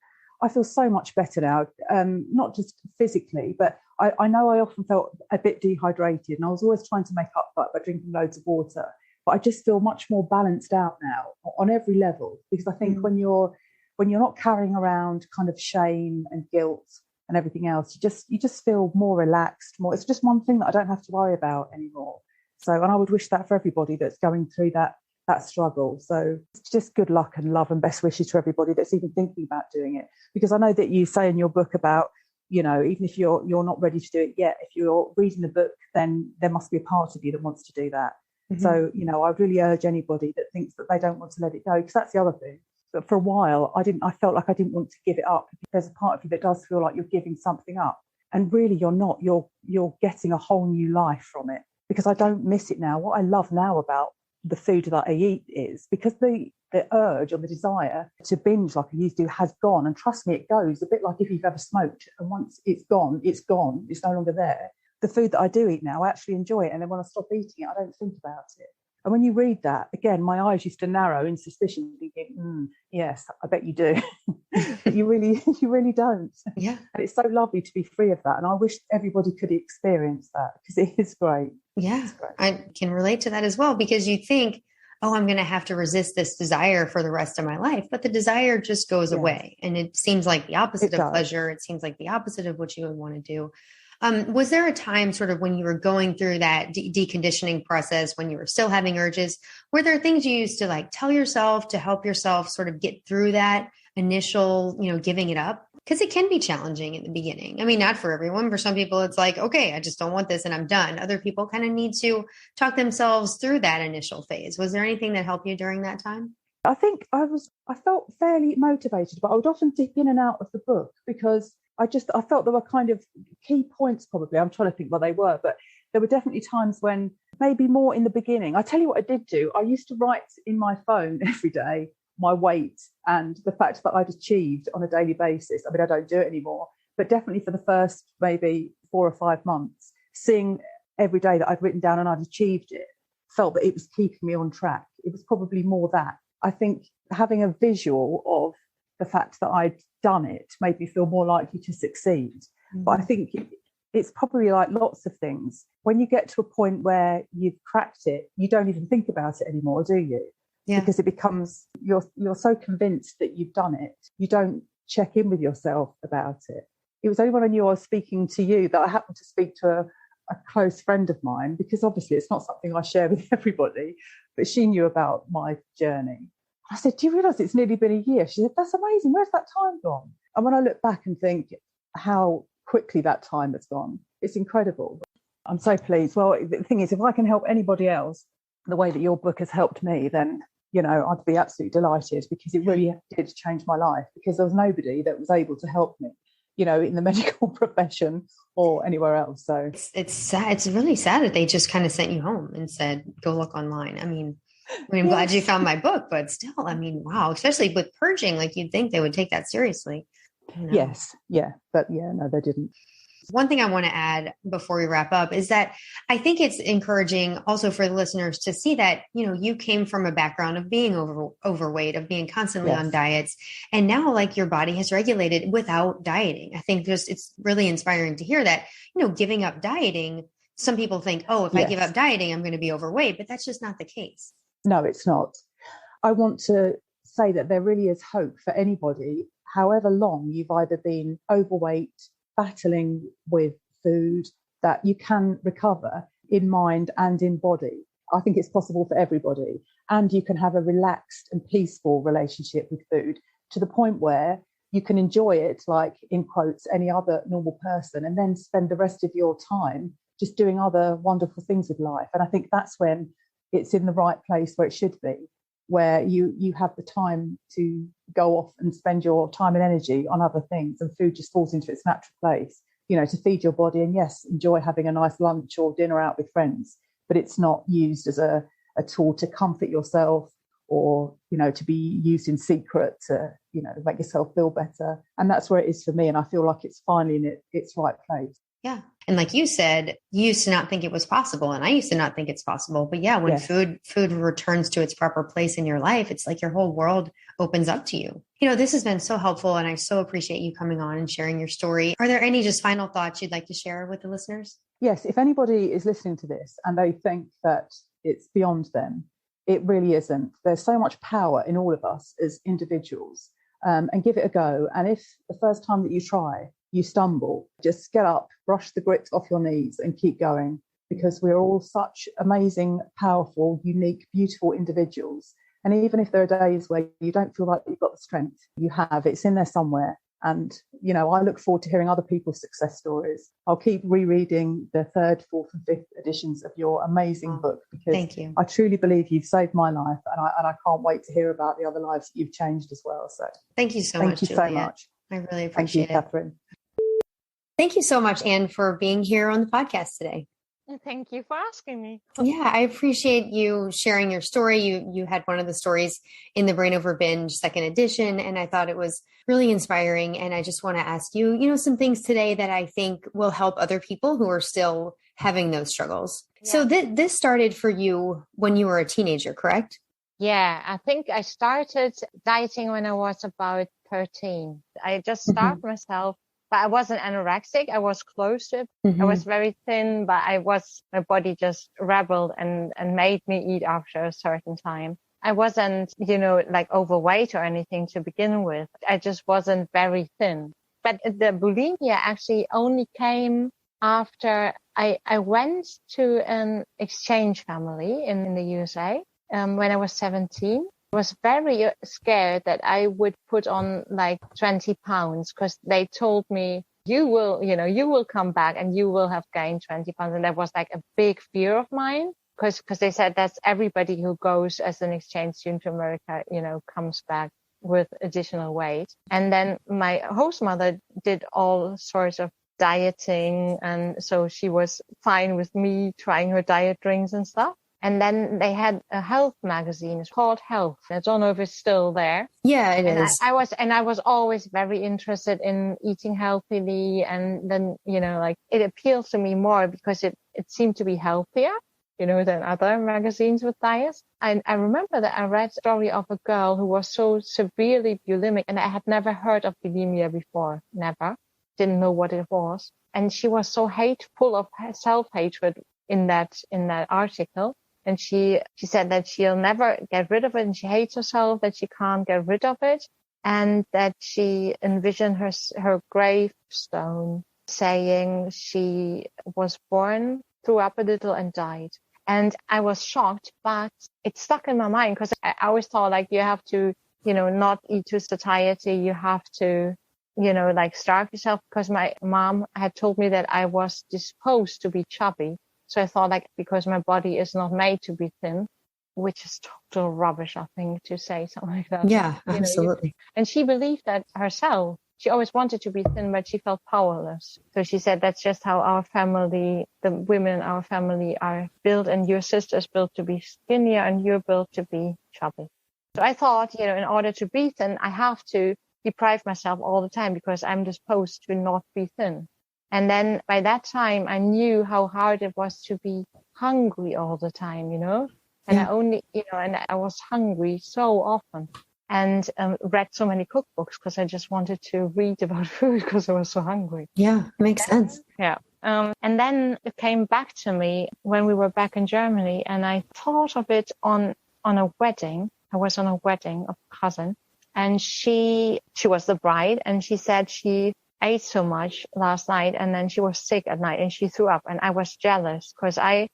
I feel so much better now, not just physically, but I know I often felt a bit dehydrated and I was always trying to make up for it by drinking loads of water. But I just feel much more balanced out now on every level, because I think when you're not carrying around kind of shame and guilt and everything else, you just feel more relaxed, more. It's just one thing that I don't have to worry about anymore. So, and I would wish that for everybody that's going through that struggle. So it's just good luck and love and best wishes to everybody that's even thinking about doing it. Because I know that you say in your book about, even if you're not ready to do it yet, if you're reading the book, then there must be a part of you that wants to do that. Mm-hmm. So, I really urge anybody that thinks that they don't want to let it go, because that's the other thing. But for a while, I felt like I didn't want to give it up. There's a part of you that does feel like you're giving something up. And really you're not. You're getting a whole new life from it, because I don't miss it now. What I love now about the food that I eat is because the urge or the desire to binge like I used to has gone. And trust me, it goes a bit like if you've ever smoked, and once it's gone, it's no longer there. The food that I do eat now, I actually enjoy it. And then when I stop eating it, I don't think about it. And when you read that, again, my eyes used to narrow in suspicion, thinking, yes, I bet you do. But you really don't. Yeah. And it's so lovely to be free of that. And I wish everybody could experience that, because it is great. Yeah, I can relate to that as well, because you think, I'm going to have to resist this desire for the rest of my life. But the desire just goes away. And it seems like the opposite of pleasure. It seems like the opposite of what you would want to do. Was there a time sort of when you were going through that deconditioning process, when you were still having urges, were there things you used to like tell yourself to help yourself sort of get through that initial, giving it up? Because it can be challenging in the beginning. I mean, not for everyone. For some people, it's like, okay, I just don't want this and I'm done. Other people kind of need to talk themselves through that initial phase. Was there anything that helped you during that time? I think I felt fairly motivated, but I would often dip in and out of the book, because I felt there were kind of key points, probably. I'm trying to think what they were, but there were definitely times when maybe more in the beginning. I tell you what I did do. I used to write in my phone every day my weight and the fact that I'd achieved on a daily basis. I mean, I don't do it anymore, but definitely for the first maybe 4 or 5 months, seeing every day that I'd written down and I'd achieved it, felt that it was keeping me on track. It was probably more that. I think having a visual of the fact that I'd done it made me feel more likely to succeed. Mm-hmm. But I think it's probably like lots of things. When you get to a point where you've cracked it, you don't even think about it anymore, do you? Yeah. Because it becomes, you're so convinced that you've done it, you don't check in with yourself about it. It was only when I knew I was speaking to you that I happened to speak to a close friend of mine, because obviously it's not something I share with everybody, but she knew about my journey. I said, do you realise it's nearly been a year? She said, that's amazing. Where's that time gone? And when I look back and think how quickly that time has gone, it's incredible. I'm so pleased. Well, the thing is, if I can help anybody else the way that your book has helped me, then, I'd be absolutely delighted, because it really did change my life, because there was nobody that was able to help me, in the medical profession or anywhere else. So it's sad. It's really sad that they just kind of sent you home and said, go look online. I mean, I'm glad you found my book, but still, I mean, wow, especially with purging, like you'd think they would take that seriously. Yes. Yeah. But no, they didn't. One thing I want to add before we wrap up is that I think it's encouraging also for the listeners to see that, you came from a background of being overweight, of being constantly on diets. And now like your body has regulated without dieting. I think it's really inspiring to hear that, giving up dieting, some people think, if I give up dieting, I'm going to be overweight, but that's just not the case. No, it's not. I want to say that there really is hope for anybody, however long you've either been overweight, battling with food, that you can recover in mind and in body. I think it's possible for everybody. And you can have a relaxed and peaceful relationship with food to the point where you can enjoy it like, in quotes, any other normal person, and then spend the rest of your time just doing other wonderful things with life. And I think that's when it's in the right place where it should be, where you have the time to go off and spend your time and energy on other things, and food just falls into its natural place, to feed your body, and yes, enjoy having a nice lunch or dinner out with friends, but it's not used as a tool to comfort yourself, or to be used in secret to make yourself feel better. And that's where it is for me, and I feel like it's finally in its right place. Yeah. And like you said, you used to not think it was possible, and I used to not think it's possible. But yeah, when food returns to its proper place in your life, it's like your whole world opens up to you. This has been so helpful, and I so appreciate you coming on and sharing your story. Are there any just final thoughts you'd like to share with the listeners? Yes, if anybody is listening to this and they think that it's beyond them, it really isn't. There's so much power in all of us as individuals, and give it a go. And if the first time that you try, you stumble, just get up, brush the grit off your knees and keep going, because we're all such amazing, powerful, unique, beautiful individuals. And even if there are days where you don't feel like you've got the strength, you have, it's in there somewhere. And, I look forward to hearing other people's success stories. I'll keep rereading the 3rd, 4th and 5th editions of your amazing book, because thank you. I truly believe you've saved my life, and I can't wait to hear about the other lives that you've changed as well. So thank you so much, Juliet. Thank you so much. I really appreciate it. Thank you, Catherine. Thank you so much, Anne, for being here on the podcast today. Thank you for asking me. Yeah, I appreciate you sharing your story. You had one of the stories in the Brain Over Binge 2nd edition, and I thought it was really inspiring. And I just want to ask you, some things today that I think will help other people who are still having those struggles. Yeah. So this started for you when you were a teenager, correct? Yeah, I think I started dieting when I was about 13. I just starved myself. But I wasn't anorexic. I was close to it. I was very thin, but my body just rebelled and made me eat after a certain time. I wasn't, like overweight or anything to begin with. I just wasn't very thin. But the bulimia actually only came after I went to an exchange family in the USA when I was 17. Was very scared that I would put on like 20 pounds, because they told me you will come back and you will have gained 20 pounds. And that was like a big fear of mine, because they said that's everybody who goes as an exchange student to America, comes back with additional weight. And then my host mother did all sorts of dieting. And so she was fine with me trying her diet drinks and stuff. And then they had a health magazine. It's called Health. I don't know if it's still there. Yeah, it is. I was always very interested in eating healthily. And then, it appealed to me more because it seemed to be healthier, than other magazines with diets. And I remember that I read a story of a girl who was so severely bulimic, and I had never heard of bulimia before. Never. Didn't know what it was. And she was so full of self-hatred in that article. And she said that she'll never get rid of it, and she hates herself, that she can't get rid of it, and that she envisioned her gravestone saying she was born, threw up a little, and died. And I was shocked, but it stuck in my mind, because I always thought like you have to, not eat to satiety. You have to, starve yourself, because my mom had told me that I was disposed to be chubby. So I thought because my body is not made to be thin, which is total rubbish, I think, to say something like that. Yeah, absolutely. And she believed that herself. She always wanted to be thin, but she felt powerless. So she said, that's just how our family, the women in our family are built, and your sister's built to be skinnier and you're built to be chubby. So I thought, in order to be thin, I have to deprive myself all the time, because I'm disposed to not be thin. And then by that time, I knew how hard it was to be hungry all the time, And I only, and I was hungry so often, and read so many cookbooks, because I just wanted to read about food because I was so hungry. Yeah, makes sense. Yeah. And then it came back to me when we were back in Germany, and I thought of it on a wedding. I was on a wedding of a cousin, and she was the bride, and she said she ate so much last night, and then she was sick at night and she threw up, and I was jealous, because I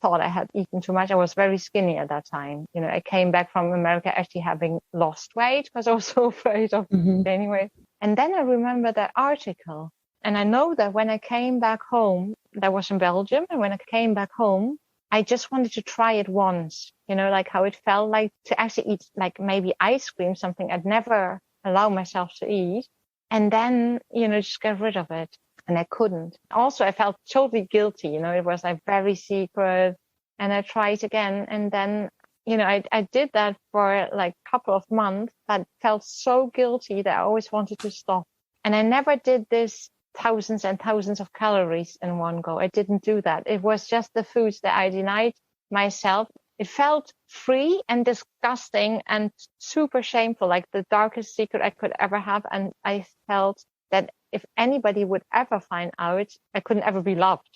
thought I had eaten too much. I was very skinny at that time. I came back from America actually having lost weight, because I was so afraid of anyway. And then I remember that article, and I know that when I came back home, that was in Belgium, and when I came back home, I just wanted to try it once, like how it felt like to actually eat like maybe ice cream, something I'd never allow myself to eat. And then, just get rid of it. And I couldn't. Also, I felt totally guilty. It was like very secret. And I tried again. And then, I did that for like a couple of months, but felt so guilty that I always wanted to stop. And I never did this thousands and thousands of calories in one go. I didn't do that. It was just the foods that I denied myself. It felt free and disgusting and super shameful, like the darkest secret I could ever have. And I felt that if anybody would ever find out, I couldn't ever be loved,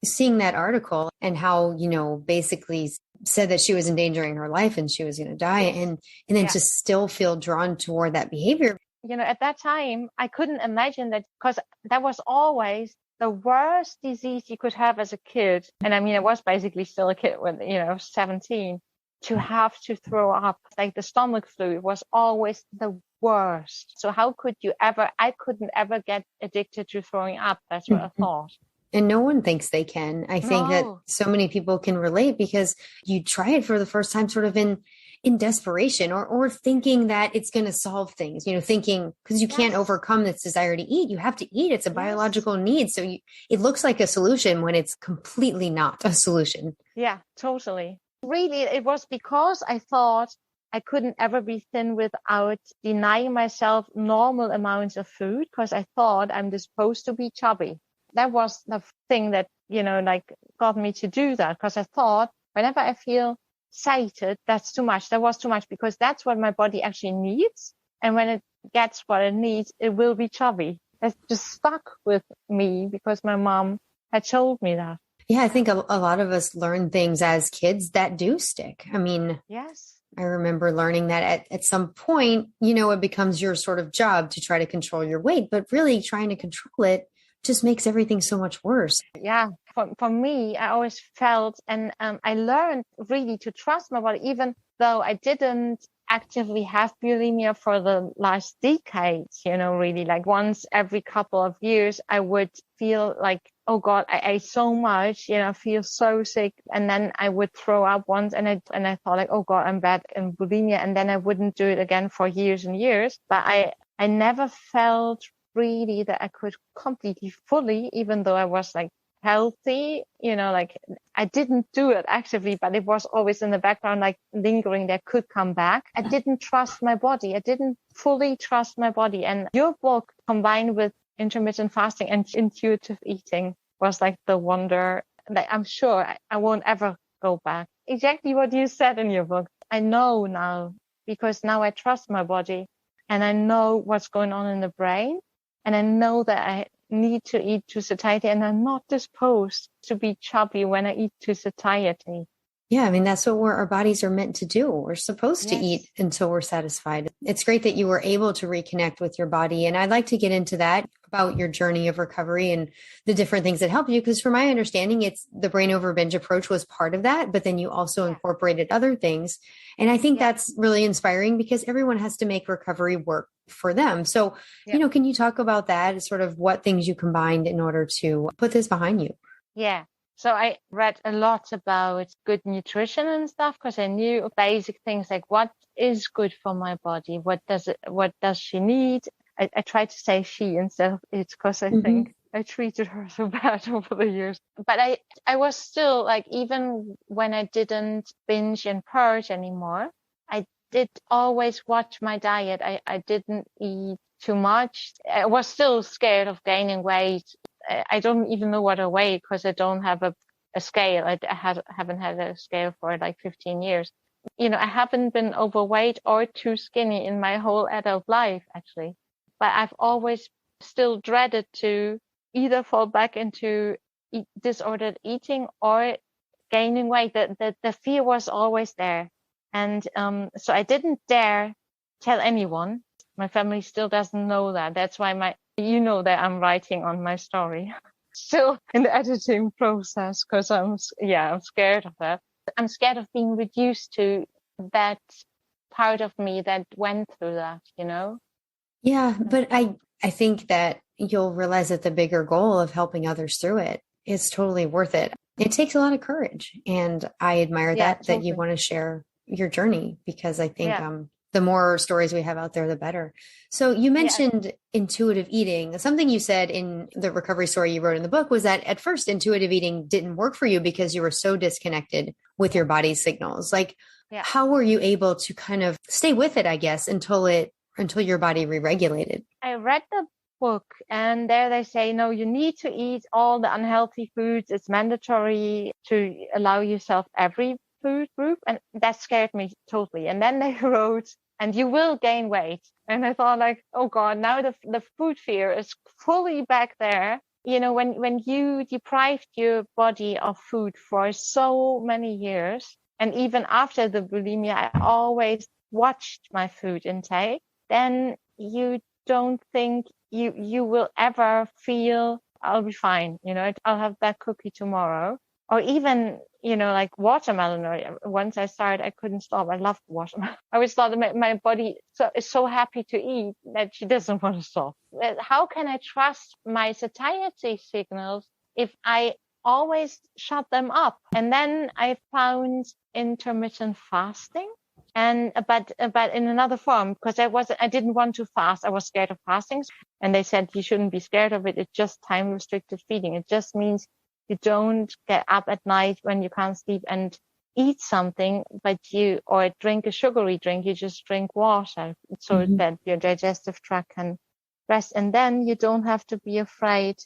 Seeing that article and how, basically said that she was endangering her life and she was going to die and then to still feel drawn toward that behavior. At that time, I couldn't imagine that, because that was always the worst disease you could have as a kid. And I mean, I was basically still a kid when, 17, to have to throw up, like the stomach flu was always the worst. So how could I couldn't ever get addicted to throwing up. That's what I thought. And no one thinks they can. I think that so many people can relate because you try it for the first time sort of in desperation or thinking that it's going to solve things, thinking because you can't overcome this desire to eat. You have to eat. It's a biological need. So it looks like a solution when it's completely not a solution. Yeah, totally. Really, it was because I thought I couldn't ever be thin without denying myself normal amounts of food, because I thought I'm supposed to be chubby. That was the thing that, got me to do that, because I thought whenever I feel sated, that's too much. That was too much, because that's what my body actually needs. And when it gets what it needs, it will be chubby. That just stuck with me because my mom had told me that. Yeah, I think a lot of us learn things as kids that do stick. I mean, yes. I remember learning that at some point, it becomes your sort of job to try to control your weight, but really trying to control it just makes everything so much worse. Yeah. For me, I always felt, and I learned really to trust my body, even though I didn't actively have bulimia for the last decades, really like once every couple of years, I would feel like, oh God, I ate so much, I feel so sick. And then I would throw up once and I thought like, oh God, I'm bad in bulimia. And then I wouldn't do it again for years and years. But I never felt really that I could completely fully, even though I was like healthy, like I didn't do it actively, but it was always in the background, like lingering, that could come back. I didn't trust my body. I didn't fully trust my body. And your book combined with intermittent fasting and intuitive eating was like the wonder that I'm sure I won't ever go back. Exactly what you said in your book. I know now, because now I trust my body and I know what's going on in the brain. And I know that I need to eat to satiety, and I'm not disposed to be chubby when I eat to satiety. Yeah, I mean, that's what our bodies are meant to do. We're supposed to eat until we're satisfied. It's great that you were able to reconnect with your body. And I'd like to get into that, about your journey of recovery and the different things that help you. Because from my understanding, it's the brain over binge approach was part of that, but then you also incorporated other things. And I think that's really inspiring because everyone has to make recovery work for them. So, can you talk about that, sort of what things you combined in order to put this behind you? Yeah. So I read a lot about good nutrition and stuff, because I knew basic things like what is good for my body, what does she need. I tried to say she instead of it, because I think I treated her so bad over the years. But I was still like, even when I didn't binge and purge anymore, I did always watch my diet. I didn't eat too much. I was still scared of gaining weight. I don't even know what I weigh because I don't have a scale. I haven't had a scale for like 15 years. I haven't been overweight or too skinny in my whole adult life, actually. But I've always still dreaded to either fall back into disordered eating or gaining weight. The fear was always there. And so I didn't dare tell anyone. My family still doesn't know that. That's why that I'm writing on my story. Still in the editing process, because I'm scared of that. I'm scared of being reduced to that part of me that went through that, Yeah, but I think that you'll realize that the bigger goal of helping others through it is totally worth it. It takes a lot of courage. And I admire that totally. you want to share your journey, because I think Yeah. the more stories we have out there, the better. So you mentioned intuitive eating. Something you said in the recovery story you wrote in the book was that at first intuitive eating didn't work for you because you were so disconnected with your body's signals. Like, how were you able to kind of stay with it, I guess, until your body re-regulated? I read the book, and there they say, no, you need to eat all the unhealthy foods. It's mandatory to allow yourself every food group. And that scared me totally. And then they wrote, and you will gain weight. And I thought, like, oh God, now the food fear is fully back there. You know, when you deprived your body of food for so many years, and even after the bulimia, I always watched my food intake, then you don't think you will ever feel I'll be fine. You know, I'll have that cookie tomorrow. Or even, you know, like watermelon. Or once I started, I couldn't stop. I loved watermelon. I always thought that my body is so happy to eat that she doesn't want to stop. How can I trust my satiety signals if I always shut them up? And then I found intermittent fasting. But in another form, because I didn't want to fast. I was scared of fasting. And they said you shouldn't be scared of it. It's just time restricted feeding. It just means you don't get up at night when you can't sleep and eat something, or drink a sugary drink. You just drink water so that your digestive tract can rest. And then you don't have to be afraid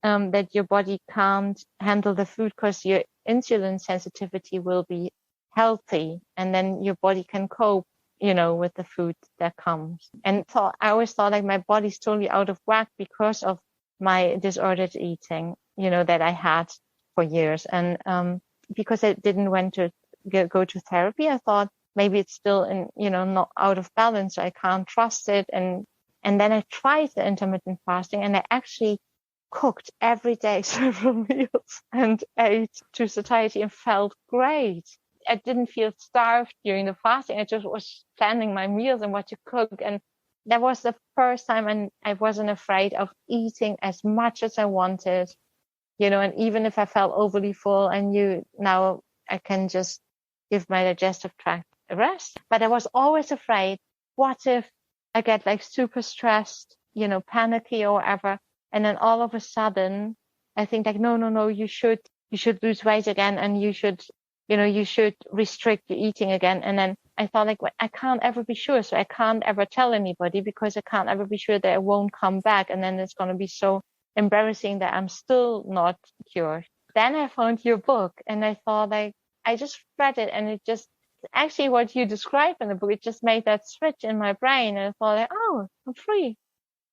that your body can't handle the food, because your insulin sensitivity will be healthy, and then your body can cope, you know, with the food that comes. And I always thought like my body's totally out of whack because of my disordered eating, you know, that I had for years. And because I didn't want to go to therapy, I thought maybe it's still not out of balance, so I can't trust it. And then I tried the intermittent fasting, and I actually cooked every day several meals and ate to satiety and felt great. I didn't feel starved during the fasting. I just was planning my meals and what to cook. And that was the first time, and I wasn't afraid of eating as much as I wanted, you know, and even if I felt overly full, now I can just give my digestive tract a rest. But I was always afraid, what if I get like super stressed, you know, panicky or whatever. And then all of a sudden I think like, no, you should lose weight again, and you should restrict your eating again. And then I thought like, well, I can't ever be sure. So I can't ever tell anybody, because I can't ever be sure that it won't come back. And then it's going to be so embarrassing that I'm still not cured. Then I found your book, and I thought like, I just read it, and it just actually what you described in the book, it just made that switch in my brain. And I thought like, oh, I'm free.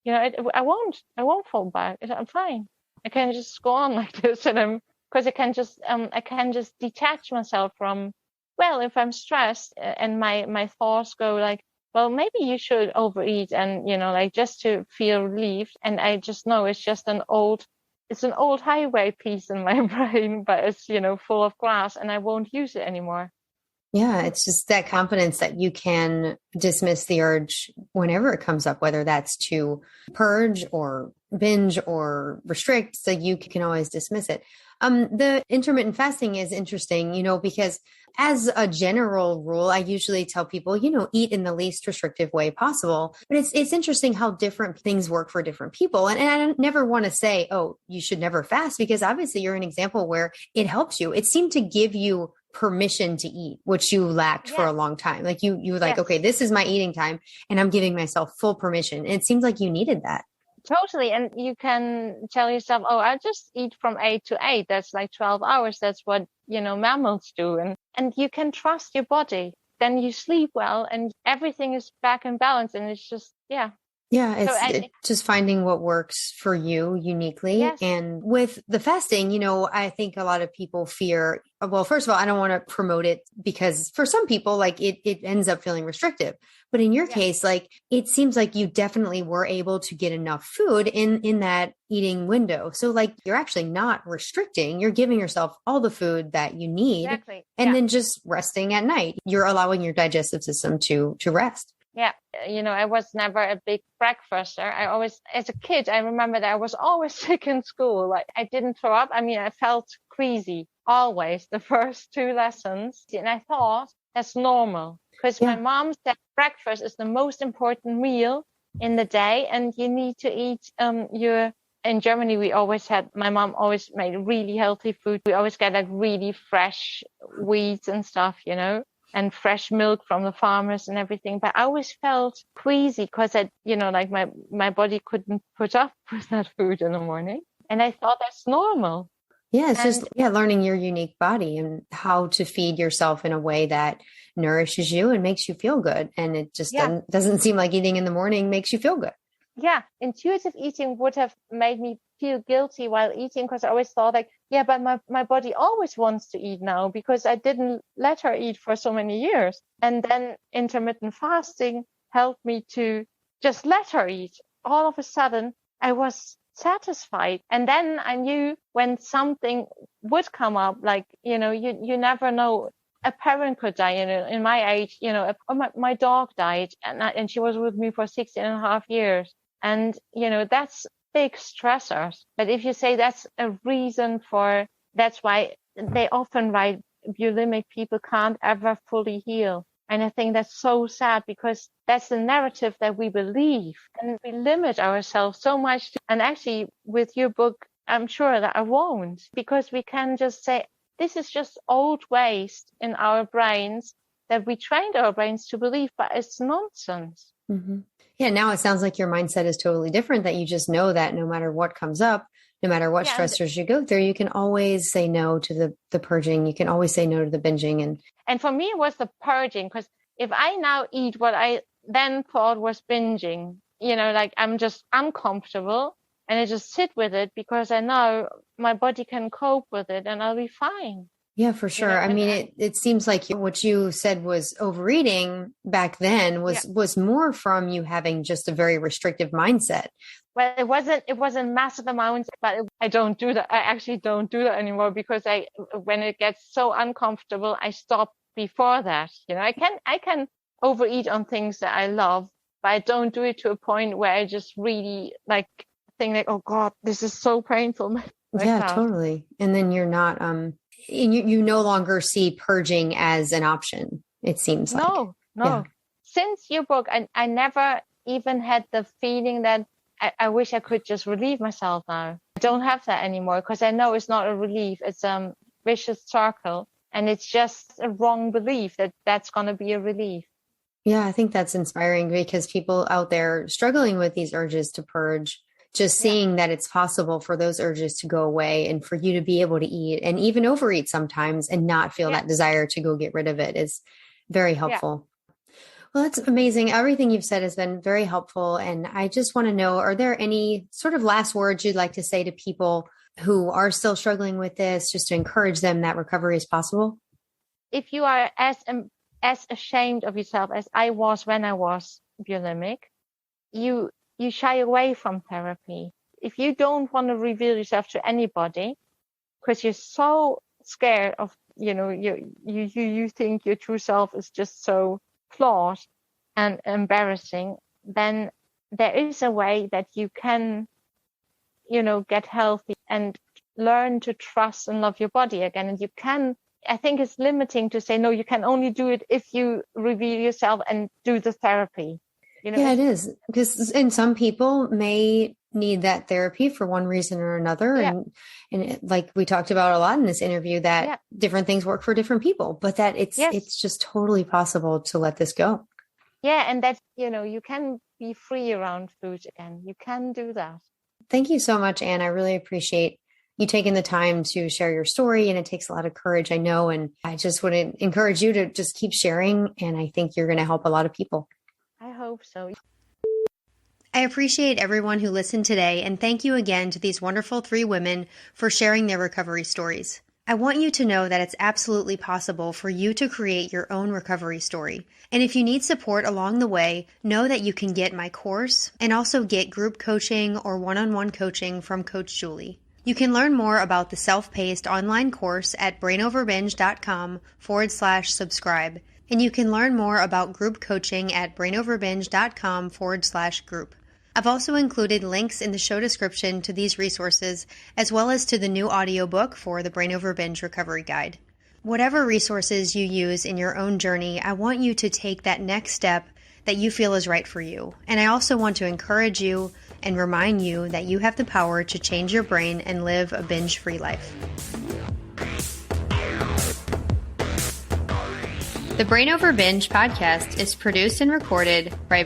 You know, I won't fall back. I'm fine. I can just go on like this, and because I can just detach myself from, well, if I'm stressed and my thoughts go like, well, maybe you should overeat, and, you know, like just to feel relieved. And I just know it's just an old highway piece in my brain, but it's, you know, full of glass, and I won't use it anymore. Yeah, it's just that confidence that you can dismiss the urge whenever it comes up, whether that's to purge or binge or restrict, so you can always dismiss it. The intermittent fasting is interesting, you know, because as a general rule, I usually tell people, you know, eat in the least restrictive way possible. But it's interesting how different things work for different people. And I never want to say, oh, you should never fast, because obviously you're an example where it helps you. It seemed to give you permission to eat, which you lacked for a long time. Like you were like, okay, this is my eating time, and I'm giving myself full permission. And it seems like you needed that. Totally. And you can tell yourself, oh, I'll just eat from 8 to 8. That's like 12 hours. That's what, you know, mammals do. And you can trust your body. Then you sleep well, and everything is back in balance. And it's just, yeah. Yeah, it's just finding what works for you uniquely. Yes. And with the fasting, you know, I think a lot of people fear, well, first of all, I don't want to promote it, because for some people, like it ends up feeling restrictive. But in your case, like it seems like you definitely were able to get enough food in that eating window. So like you're actually not restricting, you're giving yourself all the food that you need. Exactly. And then just resting at night. You're allowing your digestive system to rest. Yeah. You know, I was never a big breakfaster. I always, as a kid, I remember that I was always sick in school. Like I didn't throw up. I mean, I felt queasy always the first 2 lessons. And I thought that's normal because my mom said breakfast is the most important meal in the day, and you need to eat in Germany, my mom always made really healthy food. We always get like really fresh wheats and stuff, and fresh milk from the farmers and everything. But I always felt queasy because like my body couldn't put up with that food in the morning. And I thought that's normal. Yeah, it's just learning your unique body and how to feed yourself in a way that nourishes you and makes you feel good. And it just doesn't seem like eating in the morning makes you feel good. Yeah, intuitive eating would have made me feel guilty while eating because I always thought like, but my body always wants to eat now because I didn't let her eat for so many years. And then intermittent fasting helped me to just let her eat. All of a sudden, I was satisfied. And then I knew when something would come up, like, you never know. A parent could die, in my age, my dog died and she was with me for 16.5 years. And, that's big stressors. But if you say that's a reason that's why they often write bulimic people can't ever fully heal. And I think that's so sad because that's the narrative that we believe and we limit ourselves so much. And actually with your book, I'm sure that I won't, because we can just say, this is just old waste in our brains that we trained our brains to believe, but it's nonsense. Mm-hmm. Yeah, now it sounds like your mindset is totally different, that you just know that no matter what comes up, no matter what stressors you go through, you can always say no to the purging. You can always say no to the binging. And for me, it was the purging, because if I now eat what I then thought was binging, like I'm just uncomfortable and I just sit with it because I know my body can cope with it and I'll be fine. Yeah, for sure. I mean, it seems like what you said was overeating back then was more from you having just a very restrictive mindset. Well, it wasn't massive amounts, but I don't do that. I actually don't do that anymore because when it gets so uncomfortable, I stop before that. I can overeat on things that I love, but I don't do it to a point where I just really think like, oh God, this is so painful. Totally. And then you're not, you no longer see purging as an option, it seems like. No. Yeah. Since your book, I never even had the feeling that I wish I could just relieve myself now. I don't have that anymore because I know it's not a relief. It's a vicious circle, and it's just a wrong belief that that's going to be a relief. Yeah, I think that's inspiring because people out there struggling with these urges to purge, just seeing that it's possible for those urges to go away and for you to be able to eat and even overeat sometimes and not feel that desire to go get rid of it is very helpful. Well, that's amazing. Everything you've said has been very helpful. And I just want to know, are there any sort of last words you'd like to say to people who are still struggling with this, just to encourage them that recovery is possible? If you are as ashamed of yourself as I was when I was bulimic, you shy away from therapy. If you don't want to reveal yourself to anybody because you're so scared of, you think your true self is just so flawed and embarrassing, then there is a way that you can, get healthy and learn to trust and love your body again. And I think it's limiting to say, no, you can only do it if you reveal yourself and do the therapy. Yeah, it is. Because some people may need that therapy for one reason or another. Yeah. And like we talked about a lot in this interview, that different things work for different people, but that it's just totally possible to let this go. Yeah. And that, you can be free around food again. You can do that. Thank you so much, Anne. I really appreciate you taking the time to share your story. And it takes a lot of courage, I know. And I just want to encourage you to just keep sharing. And I think you're going to help a lot of people. I hope so. I appreciate everyone who listened today, and thank you again to these wonderful 3 women for sharing their recovery stories. I want you to know that it's absolutely possible for you to create your own recovery story. And if you need support along the way, know that you can get my course and also get group coaching or one-on-one coaching from Coach Julie. You can learn more about the self-paced online course at brainoverbinge.com/subscribe. And you can learn more about group coaching at brainoverbinge.com/group. I've also included links in the show description to these resources, as well as to the new audiobook for the Brain Over Binge Recovery Guide. Whatever resources you use in your own journey, I want you to take that next step that you feel is right for you. And I also want to encourage you and remind you that you have the power to change your brain and live a binge-free life. The Brain Over Binge podcast is produced and recorded by